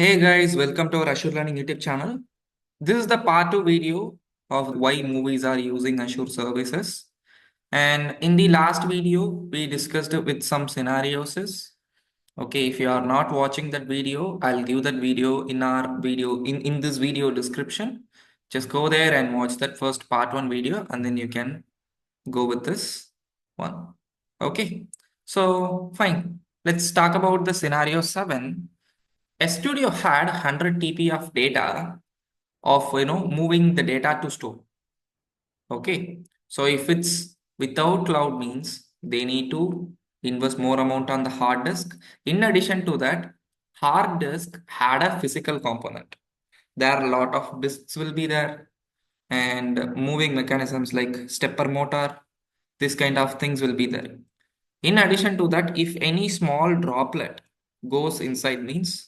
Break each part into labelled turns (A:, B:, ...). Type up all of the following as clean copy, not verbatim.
A: Hey guys, welcome to our Azure Learning YouTube channel. This is the part 2 video of why movies are using Azure services. And in the last video, we discussed it with some scenarios. Okay, if you are not watching that video, I'll give that video in our video in this video description. Just go there and watch that first part 1 video and then you can go with this one. Okay, so fine. Let's talk about the scenario 7. A studio had 100 TB of data of moving the data to store. Okay, so if it's without cloud means they need to invest more amount on the hard disk. In addition to that, hard disk had a physical component. There are a lot of disks will be there and moving mechanisms like stepper motor, this kind of things will be there. In addition to that, if any small droplet goes inside means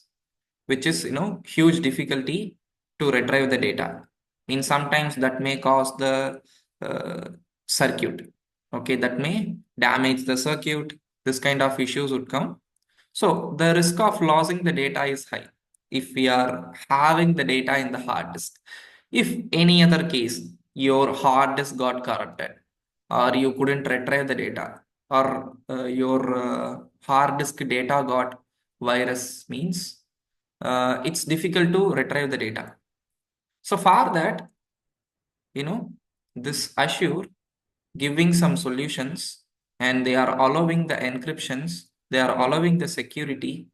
A: which is huge difficulty to retrieve the data. In sometimes that may cause the uh, circuit. Okay, that may damage the circuit. This kind of issues would come. So the risk of losing the data is high if we are having the data in the hard disk. If any other case, your hard disk got corrupted, or you couldn't retrieve the data, or your hard disk data got virus means it's difficult to retrieve the data. So for that, you know, this Azure giving some solutions and they are allowing the encryptions, they are allowing the security,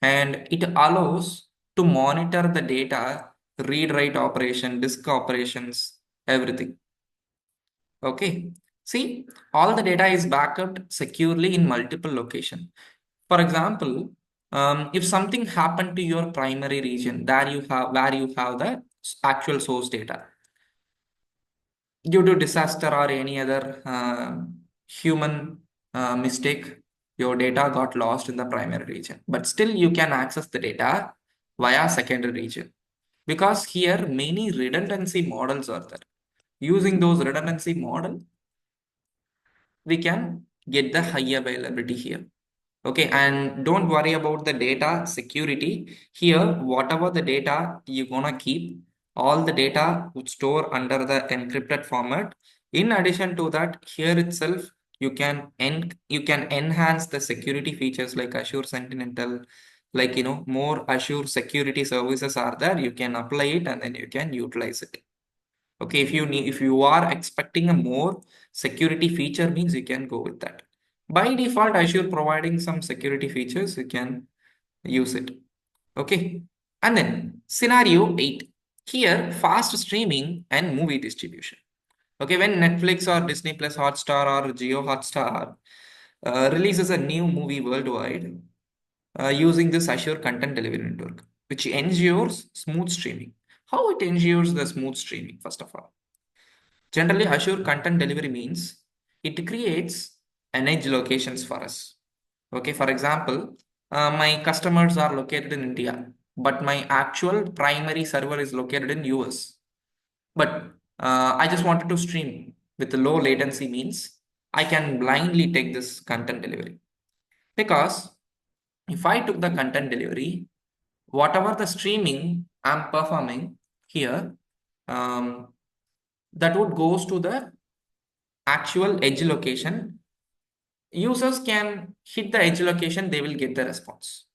A: and it allows to monitor the data, read write operation, disk operations, everything. Okay. See, all the data is backed up securely in multiple location. For example, if something happened to your primary region, there you have where you have the actual source data due to disaster or any other human mistake, your data got lost in the primary region. But still, you can access the data via secondary region because here many redundancy models are there. Using those redundancy model, we can get the high availability here. Okay, and don't worry about the data security. Here, whatever the data you're gonna keep, all the data would store under the encrypted format. In addition to that, here itself, you can enhance the security features like Azure Sentinel, like more Azure security services are there. You can apply it and then you can utilize it. Okay, if you are expecting a more security feature means you can go with that. By default, Azure providing some security features, you can use it. Okay. And then scenario 8. Here, fast streaming and movie distribution. Okay, when Netflix or Disney Plus Hotstar or Geo Hotstar releases a new movie worldwide using this Azure Content Delivery Network, which ensures smooth streaming. How it ensures the smooth streaming, first of all? Generally, Azure Content Delivery means it creates an edge locations for us. Okay, for example, my customers are located in India, but my actual primary server is located in US. But I just wanted to stream with low latency means I can blindly take this content delivery. Because if I took the content delivery, whatever the streaming I'm performing here, um, that would goes to the actual edge location. Users can hit the edge location, they will get the response.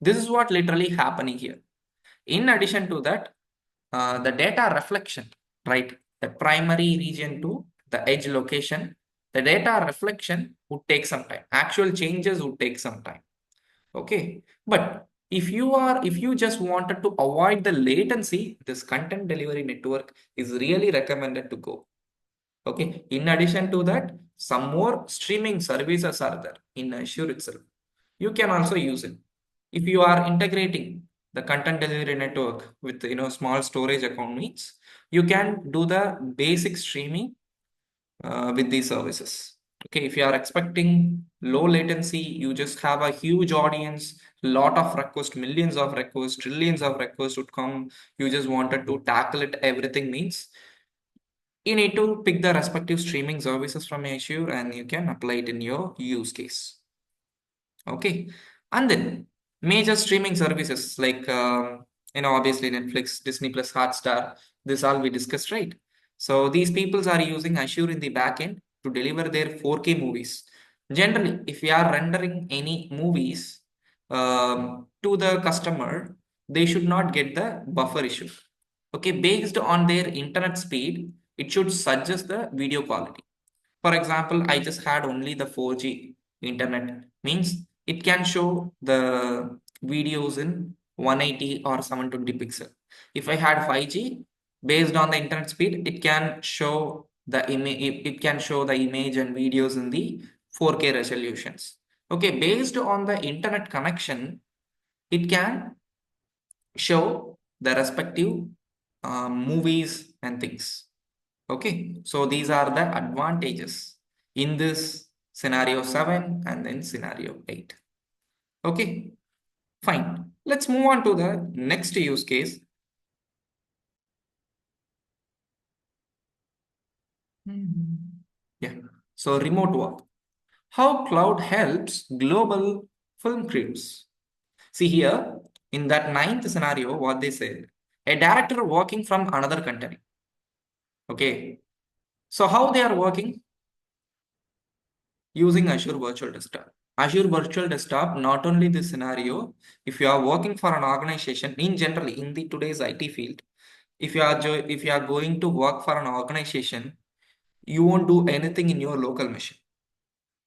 A: This is what literally happening here. In addition to that, the data reflection, right? The primary region to the edge location, the data reflection would take some time. Actual changes would take some time. Okay. But if you just wanted to avoid the latency, this content delivery network is really recommended to go. Okay. In addition to that, some more streaming services are there in Azure itself. You can also use it. If you are integrating the content delivery network with small storage account means you can do the basic streaming with these services. Okay, if you are expecting low latency, you just have a huge audience, lot of requests, millions of requests, trillions of requests would come. You just wanted to tackle it everything means you need to pick the respective streaming services from Azure and you can apply it in your use case. Okay. And then major streaming services like obviously Netflix, Disney Plus, Hotstar. This all we discussed, right? So these peoples are using Azure in the backend to deliver their 4K movies. Generally, if we are rendering any movies to the customer, they should not get the buffer issue. Okay, based on their internet speed, it should suggest the video quality. For example, I just had only the 4G internet, means it can show the videos in 180 or 720 pixel. If I had 5G, based on the internet speed, it can show the image, it can show the image and videos in the 4K resolutions. Okay, based on the internet connection, it can show the respective movies and things. Okay, so these are the advantages in this scenario 7 and then scenario 8. Okay, fine. Let's move on to the next use case. Yeah, so remote work. How cloud helps global film crews. See here, in that ninth scenario, what they said, a director working from another country. Okay, so how they are working? Using Azure Virtual Desktop. Azure Virtual Desktop, not only this scenario, if you are working for an organization in generally in the today's IT field, if you are going to work for an organization, you won't do anything in your local machine.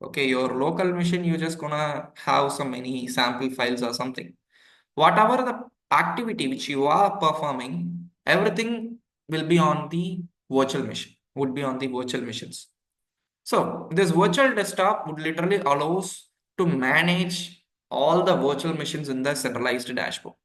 A: Okay, your local machine, you're just gonna have some many sample files or something. Whatever the activity which you are performing, everything will be on the virtual machine, would be on the virtual machines. So this virtual desktop would literally allows to manage all the virtual machines in the centralized dashboard.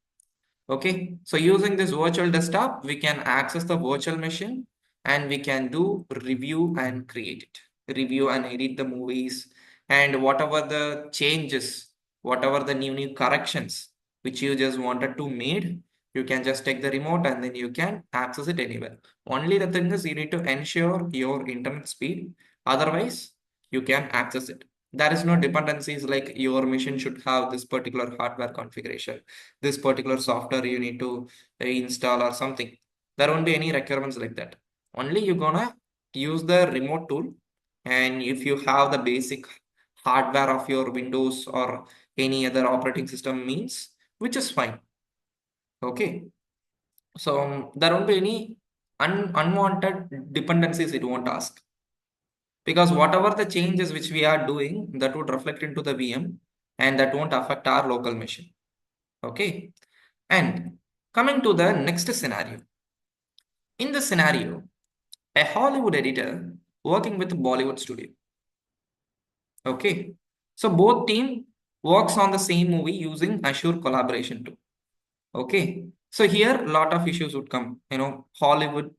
A: Okay, so using this virtual desktop, we can access the virtual machine and we can do review and create it, review and edit the movies and whatever the changes, whatever the new corrections which you just wanted to made, you can just take the remote and then you can access it anywhere. Only the thing is you need to ensure your internet speed, otherwise you can access it. There is no dependencies like your machine should have this particular hardware configuration, this particular software you need to install or something. There won't be any requirements like that. Only you're gonna use the remote tool, and if you have the basic hardware of your Windows or any other operating system means, which is fine. Okay, so there won't be any unwanted dependencies it won't ask, because whatever the changes which we are doing that would reflect into the VM and that won't affect our local machine. Okay, and coming to the next scenario. In this scenario, a Hollywood editor working with a Bollywood studio. Okay. So both team works on the same movie using Azure collaboration tool. Okay. So here a lot of issues would come. Hollywood,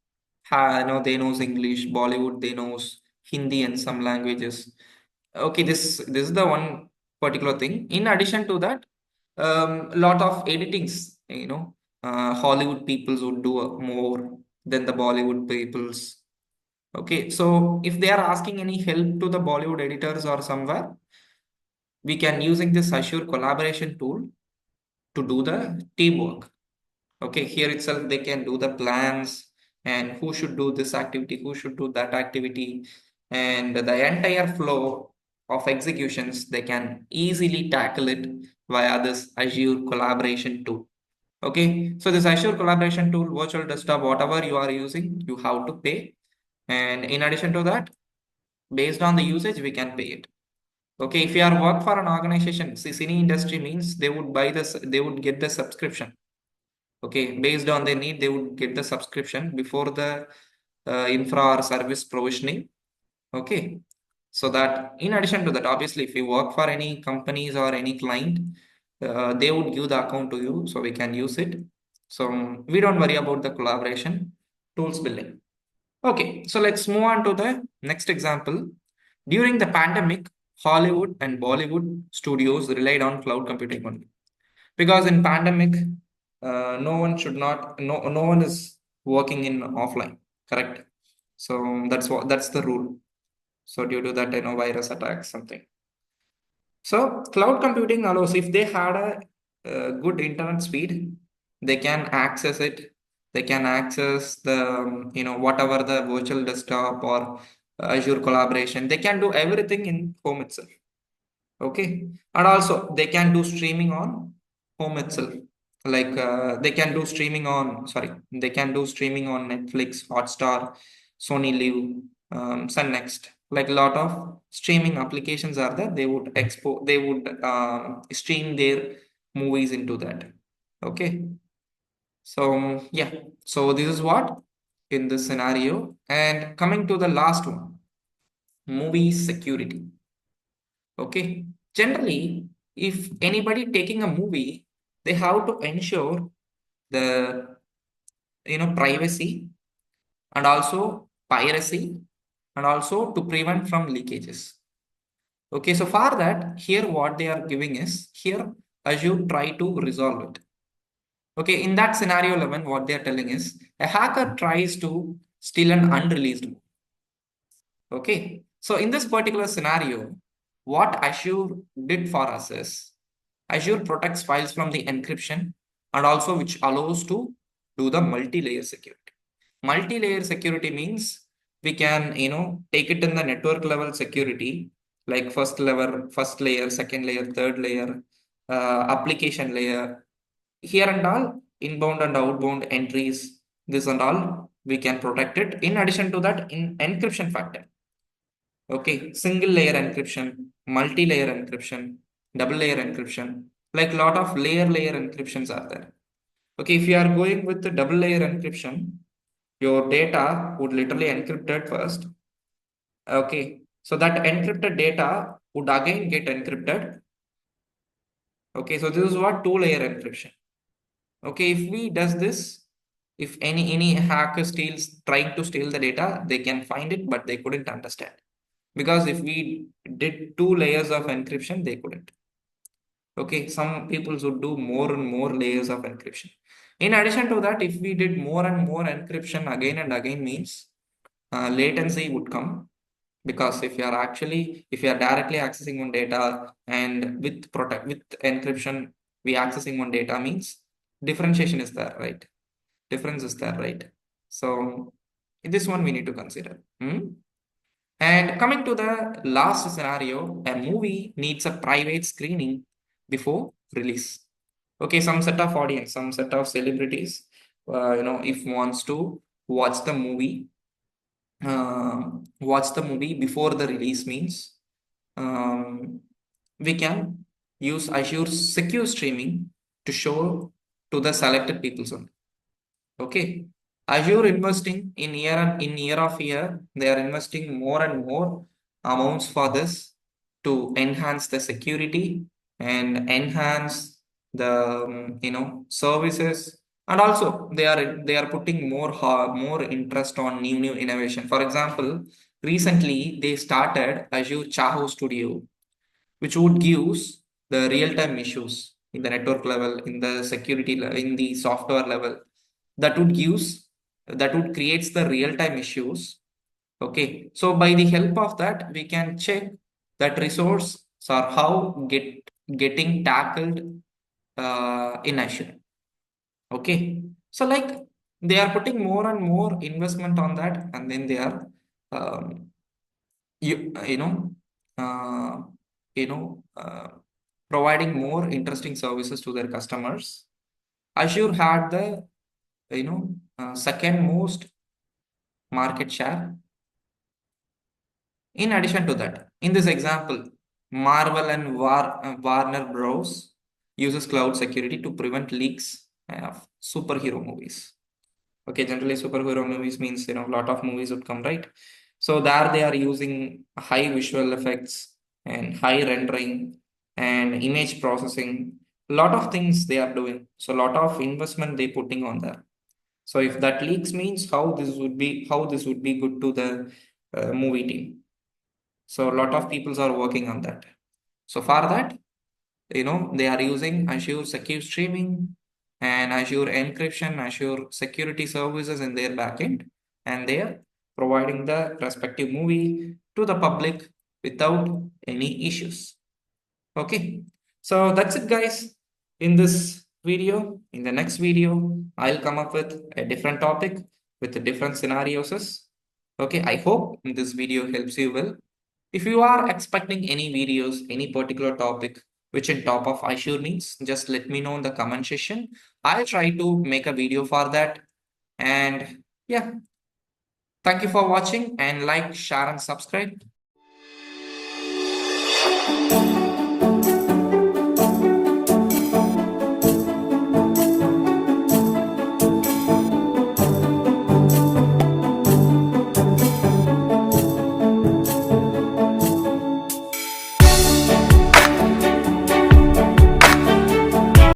A: they knows English. Bollywood, they knows Hindi and some languages. Okay, this is the one particular thing. In addition to that, lot of editings. Hollywood peoples would do more than the Bollywood peoples. Okay, so if they are asking any help to the Bollywood editors or somewhere, we can using this Azure collaboration tool to do the teamwork. Okay, here itself they can do the plans and who should do this activity, who should do that activity, and the entire flow of executions they can easily tackle it via this Azure collaboration tool. Okay, so this Azure collaboration tool, virtual desktop, whatever you are using, you have to pay. And in addition to that, based on the usage, we can pay it. Okay, if you are work for an organization, see, cine industry means they would buy this, they would get the subscription. Okay, based on their need, they would get the subscription before the infra or service provisioning. Okay, so that in addition to that, obviously, if you work for any companies or any client, they would give the account to you, so we can use it. So we don't worry about the collaboration tools building. Okay, so let's move on to the next example. During the pandemic, Hollywood and Bollywood studios relied on cloud computing only. Because in pandemic, no one is working in offline, correct? So that's the rule. So due to that, virus attacks something. So cloud computing allows if they had a good internet speed, they can access it. They can access the whatever the virtual desktop or Azure collaboration. They can do everything in home itself. Okay, and also they can do streaming on home itself. Like they can do streaming on sorry, they can do streaming on Netflix, Hotstar, Sony Live, Sun Next. Like a lot of streaming applications are there. They would stream their movies into that. Okay, so yeah, so this is what in this scenario. And coming to the last one, movie security. Okay. Generally, if anybody taking a movie, they have to ensure the privacy and also piracy and also to prevent from leakages. Okay, so for that, here what they are giving is here Azure try to resolve it. Okay, in that scenario 11, what they are telling is a hacker tries to steal an unreleased movie. Okay, so in this particular scenario, what Azure did for us is Azure protects files from the encryption and also which allows to do the multi-layer security. Multi-layer security means we can, take it in the network level security, like first layer, second layer, third layer, application layer. Here and all, inbound and outbound entries, this and all, we can protect it. In addition to that, in encryption factor. Okay, single layer encryption, multi-layer encryption, double layer encryption, like lot of layer encryptions are there. Okay, if you are going with the double layer encryption, your data would literally encrypt it first. Okay, so that encrypted data would again get encrypted. Okay, so this is what two layer encryption. Okay, if we does this, if any hacker steals trying to steal the data, they can find it, but they couldn't understand. Because if we did two layers of encryption, they couldn't. Okay, some people should do more and more layers of encryption. In addition to that, if we did more and more encryption again and again means latency would come, because if you are directly accessing one data and with encryption we accessing one data means differentiation is there, right? Difference is there, right? So this one we need to consider. And coming to the last scenario, a movie needs a private screening before release. Okay, some set of audience, some set of celebrities, if wants to watch the movie, before the release means we can use Azure secure streaming to show to the selected people only. Okay. Azure investing in year of year, they are investing more and more amounts for this to enhance the security and enhance the services, and also they are putting more interest on new innovation. For example, recently they started Azure Chaho Studio, which would gives the real-time issues in the network level, in the security in the software level, that would creates the real-time issues. Okay, so by the help of that we can check that resource are how getting tackled in Azure. Okay, so like they are putting more and more investment on that, and then they are um, you you know uh, you know uh, providing more interesting services to their customers. Azure had the second most market share. In addition to that, in this example, Marvel and Warner Bros. Uses cloud security to prevent leaks of superhero movies. Okay, generally superhero movies means a lot of movies would come, right? So there they are using high visual effects and high rendering and image processing. Lot of things they are doing. So lot of investment they putting on that. So if that leaks means how this would be good to the movie team. So a lot of peoples are working on that. So for that, they are using Azure Secure Streaming and Azure Encryption, Azure Security Services in their backend, and they are providing the respective movie to the public without any issues. Okay, so that's it, guys. In this video, in the next video, I'll come up with a different topic with the different scenarios. Okay, I hope this video helps you well. If you are expecting any videos, any particular topic, which in top of Azure needs, just let me know in the comment section. I'll try to make a video for that. And yeah, thank you for watching and like, share and subscribe.